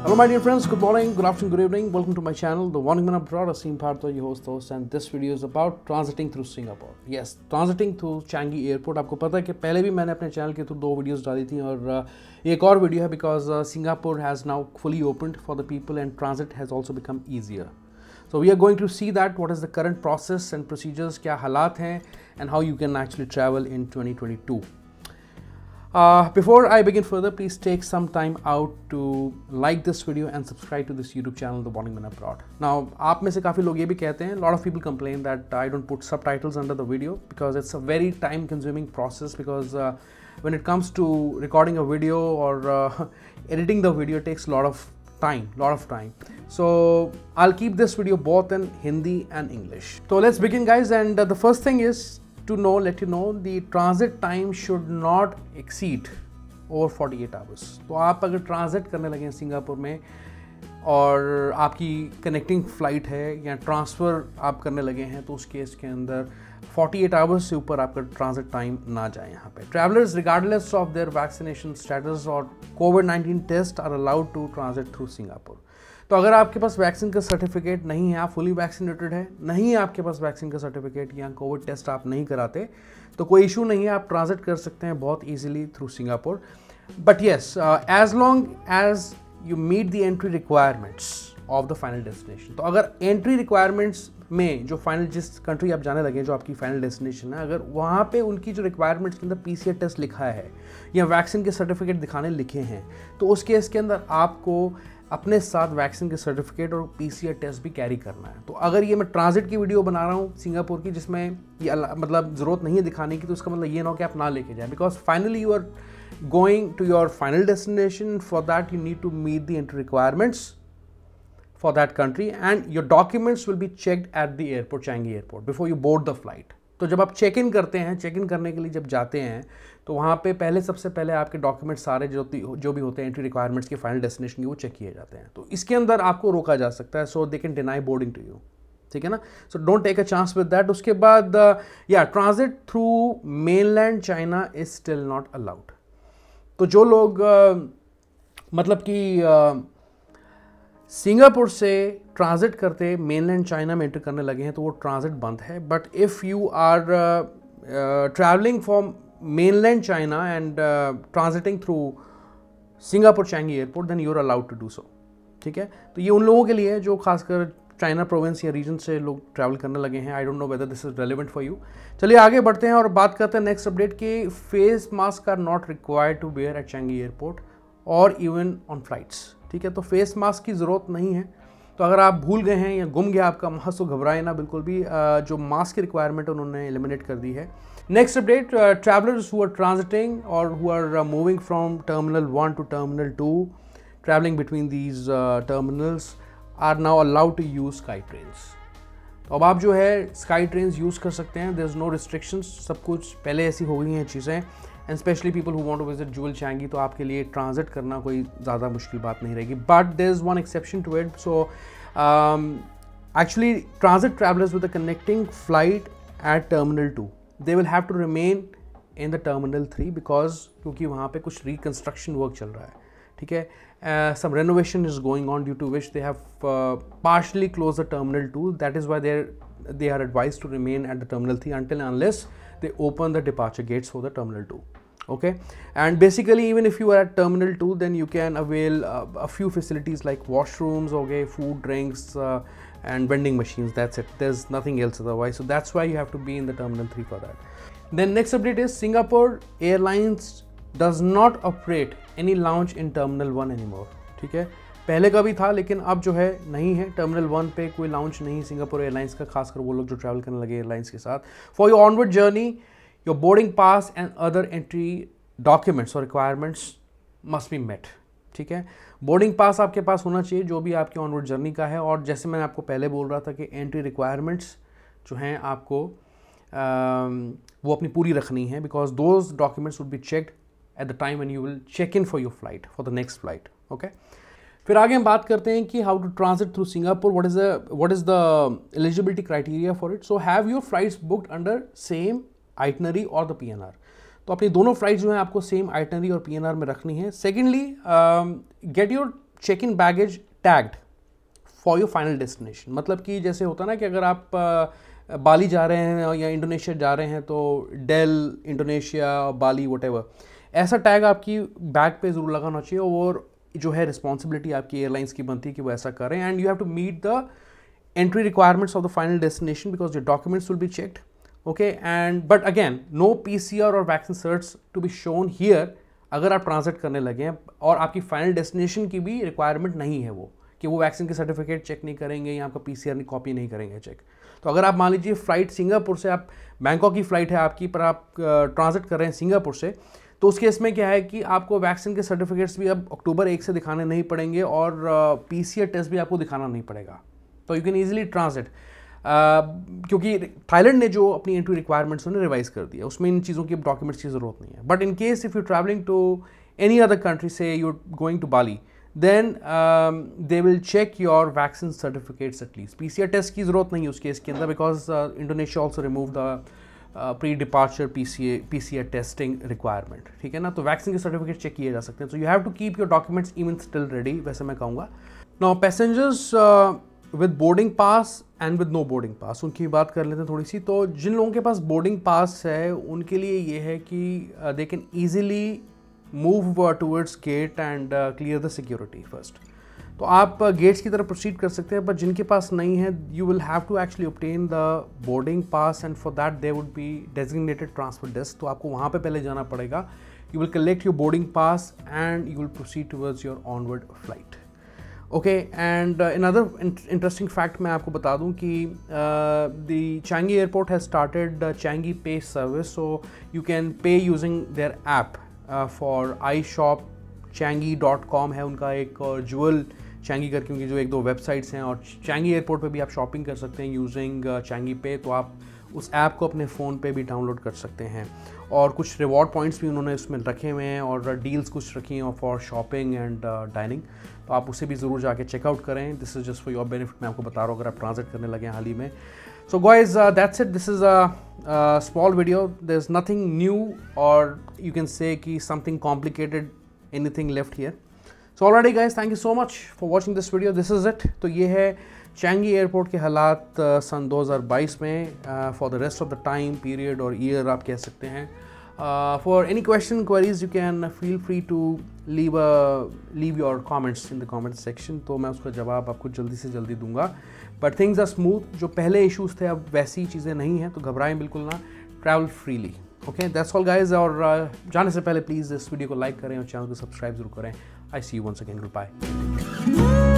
Hello my dear friends, good morning, good afternoon, good evening. Welcome to my channel, The Warning Man Abroad. Asim Bharto, your host, and this video is about transiting through Singapore. Yes, transiting through Changi Airport. आपको पता है कि पहले भी मैंने अपने channel के through 2 videos डाली थी और एक और वीडियो है because Singapore has now fully opened for the people and transit has also become easier. So we are going to see that what is the current process and procedures, क्या हालात हैं and how you can actually travel in 2022. Before I begin further, please take some time out to like this video and subscribe to this YouTube channel, The Warning Man Abroad. Now, आप में से काफ़ी लोग ये भी कहते हैं, lot of people complain that I don't put subtitles under the video because it's a very time-consuming process because when it comes to recording a video or editing the video, it takes a lot of time. So I'll keep this video both in Hindi and English. So let's begin, guys. And the first thing is to let you know the transit time should not exceed over 48 hours. तो आप अगर transit करने लगे हैं Singapore में और आपकी connecting flight है या ट्रांसफ़र आप करने लगे हैं तो उस केस के अंदर 48 आवर्स से ऊपर आपका ट्रांजिट टाइम ना जाए यहाँ पे. Travellers regardless of their vaccination status और कोविड-19 test are allowed to transit through Singapore. तो अगर आपके पास वैक्सीन का सर्टिफिकेट नहीं है, आप फुली वैक्सीनेटेड है, नहीं है आपके पास वैक्सीन का सर्टिफिकेट या कोविड टेस्ट आप नहीं कराते, तो कोई इशू नहीं है, आप ट्रांजिट कर सकते हैं बहुत easily through Singapore. But yes, as long as you meet the entry requirements of the final destination. तो अगर एंट्री रिक्वायरमेंट्स में जो फाइनल जिस कंट्री आप जाने लगे, जो आपकी फाइनल डेस्टिनेशन है, अगर वहाँ पे उनकी जो रिक्वायरमेंट्स के अंदर PCR टेस्ट लिखा है या वैक्सीन के सर्टिफिकेट दिखाने लिखे हैं, तो उस केस के अंदर आपको अपने साथ वैक्सीन के सर्टिफिकेट और PCR टेस्ट भी कैरी करना है. तो अगर ये मैं ट्रांजिट की वीडियो बना रहा हूँ सिंगापुर की जिसमें ये मतलब ज़रूरत नहीं है दिखाने की, तो उसका मतलब ये ना हो कि आप ना लेके जाएं, because finally you are going to your final destination. For that you need to meet the entry requirements for that country and your documents will be checked at the airport, Changi Airport, before you board the flight. तो जब आप check in करते हैं, check in करने के लिए जब जाते हैं तो वहाँ पे सबसे पहले आपके डॉक्यूमेंट्स सारे जो भी होते हैं एंट्री रिक्वायरमेंट्स के फाइनल डेस्टिनेशन के, वो चेक किए जाते हैं. तो इसके अंदर आपको रोका जा सकता है, so they can deny boarding to you. ठीक है ना. So don't take a chance with that. उसके बाद या transit through mainland China is still not allowed. तो जो लोग मतलब कि सिंगापुर से ट्रांजिट करते मेनलैंड चाइना में एंटर करने लगे हैं तो वो ट्रांजिट बंद है. But if you are travelling from mainland China and transiting through Singapore Changi airport, then you are allowed to do so. ठीक है. तो ये उन लोगों के लिए है जो खासकर चाइना प्रोविंस या रीजन से लोग ट्रैवल करने लगे हैं. I don't know whether this is relevant for you. चलिए आगे बढ़ते हैं और बात करते हैं नेक्स्ट अपडेट कि face mask are not required to wear at Changi airport और इवन ऑन फ्लाइट्स. ठीक है. तो फेस मास्क की ज़रूरत नहीं है. तो अगर आप भूल गए हैं या गुम गया आपका मास्क तो घबराए ना बिल्कुल भी. जो मास्क की रिक्वायरमेंट उन्होंने एलिमिनेट कर दी है. Next update, travellers who are transiting और who are moving from terminal 1 to terminal 2, travelling between these terminals are now allowed to use sky trains. तो अब आप जो है स्काई ट्रेन्स यूज़ कर सकते हैं. There is no restrictions. सब कुछ पहले ऐसी हो गई हैं चीज़ें. And specially people who want to visit Jewel Changi, तो आपके लिए ट्रांजिट करना कोई ज़्यादा मुश्किल बात नहीं रहेगी. But there is one exception to it. So actually transit travellers with a connecting flight at terminal 2, they will have to remain in the terminal 3 because क्योंकि वहाँ पे कुछ रिकन्स्ट्रक्शन वर्क चल रहा है. ठीक है. Some renovation is going on due to which they have partially close the terminal 2. That is why they are advised to remain at the terminal 3 until and unless they open the departure gates for the terminal 2. Okay. And basically even if you are at terminal 2, then you can avail a few facilities like washrooms, okay, food, drinks and vending machines. That's it. There's nothing else otherwise. So that's why you have to be in the terminal 3 for that. Then next update is Singapore Airlines does not operate any lounge in terminal 1 anymore. ठीक है. पहले का भी था लेकिन अब जो है नहीं है. टर्मिनल 1 पे कोई लाउंज नहीं सिंगापुर एयरलाइंस का, खासकर वो लोग जो ट्रैवल करने लगे एयरलाइंस के साथ. For your onward journey, your boarding pass and other entry documents और रिक्वायरमेंट्स मस्ट बी मेट. ठीक है. बोर्डिंग पास आपके पास होना चाहिए जो भी आपकी ऑनवर्ड जर्नी का है. और जैसे मैंने आपको पहले बोल रहा था कि एंट्री रिक्वायरमेंट्स जो हैं आपको वो अपनी पूरी रखनी है because those documents would be checked at the time when you will check in for your flight for the next flight. Okay. फिर आगे हम बात करते हैं कि how to transit through Singapore, what is the eligibility criteria for it. So have your flights booked under same itinerary और the PNR. तो अपनी दोनों फ्लाइट्स जो हैं आपको सेम आइटनरी और PNR में रखनी है. Secondly, get your check in baggage tagged for your final destination. मतलब कि जैसे होता है ना कि अगर आप बाली जा रहे हैं या इंडोनेशिया जा रहे हैं तो डेल इंडोनेशिया बाली वटेवर ऐसा टैग आपकी बैग पे ज़रूर लगाना चाहिए, और जो है रिस्पॉन्सिबिलिटी आपकी एयरलाइंस की बनती है कि वो ऐसा करें। And you have to meet the entry requirements of the final destination because your documents will be checked, okay? And but again, no PCR or vaccine certs to be shown here अगर आप transit करने लगे हैं, और आपकी final destination की भी requirement नहीं है वो कि वो वैक्सीन के सर्टिफिकेट चेक नहीं करेंगे या आपका PCR कॉपी नहीं करेंगे चेक। तो अगर आप मान लीजिए फ़्लाइट सिंगापुर से, आप बैंकॉक की फ़्लाइट है आपकी, पर आप ट्रांजिट कर रहे हैं सिंगापुर से, तो उस केस में क्या है कि आपको वैक्सीन के सर्टिफिकेट्स भी अब अक्टूबर 1 से दिखाने नहीं पड़ेंगे, और PCR टेस्ट भी आपको दिखाना नहीं पड़ेगा। तो यू कैन ईजिली ट्रांजिट, क्योंकि थाईलैंड ने जो अपनी एंट्री रिक्वायरमेंट्स उन्हें रिवाइज कर दिया, उसमें इन चीज़ों की डॉक्यूमेंट्स की ज़रूरत नहीं है। But in case if you travelling to any other country, say you going to Bali, then they will check your vaccine certificates at least. PCR test की ज़रूरत नहीं है उस केस के अंदर, because Indonesia also remove the pre departure PCR testing requirement, ठीक है ना। तो वैक्सीन के सर्टिफिकेट चेक किए जा सकते हैं। So you have to keep your documents even still ready, वैसे मैं कहूँगा। Now passengers with boarding pass and with no boarding pass, उनकी बात कर लेते हैं थोड़ी सी। तो जिन लोगों के पास बोर्डिंग पास है उनके लिए ये है कि they can easily move towards gate and clear the security first. तो आप गेट्स की तरफ प्रोसीड कर सकते हैं, बट जिनके पास नहीं है, you will have to actually obtain the boarding pass, and for that there would be designated transfer desk. तो आपको वहाँ पे पहले जाना पड़ेगा। You will collect your boarding pass and you will proceed towards your onward flight, okay. And another interesting fact मैं आपको बता दूं कि the Changi airport has started Changi pay service, so you can pay using their app for iShopChangi.com है उनका एक, और jewel Changi करके उनकी जो 1-2 वेबसाइट्स हैं, और चांगी एयरपोर्ट पे भी आप शॉपिंग कर सकते हैं यूजिंग चांगी पे। तो आप उस ऐप को अपने फ़ोन पे भी डाउनलोड कर सकते हैं, और कुछ रिवॉर्ड पॉइंट्स भी उन्होंने उसमें रखे हुए हैं, और डील्स कुछ रखी हैं फॉर शॉपिंग एंड डाइनिंग। तो आप उसे भी ज़रूर जाके चेकआउट करें। This is just for your benefit, मैं आपको बता रहा हूँ अगर आप ट्रांजिट करने लगे हैं हाल ही में। So guys, that's it, this is a small video, there is nothing new, और यू कैन से कि something complicated, anything left here. So alright guys, thank you so much for watching this video, this is it. तो ये है Changi airport के हालात सन 2022 में, for the rest of the time period और year आप कह सकते हैं। For any question queries you can feel free to leave your comments in the comment section, तो मैं उसका जवाब आपको जल्दी से जल्दी दूंगा। बट थिंग्स आर स्मूथ, जो पहले इश्यूज़ थे अब वैसी चीज़ें नहीं हैं, तो घबराएं बिल्कुल ना, travel freely, okay. That's all guys, और जाने से पहले प्लीज़ इस वीडियो को लाइक करें और चैनल को सब्सक्राइब जरूर करें। I see you once again, good bye.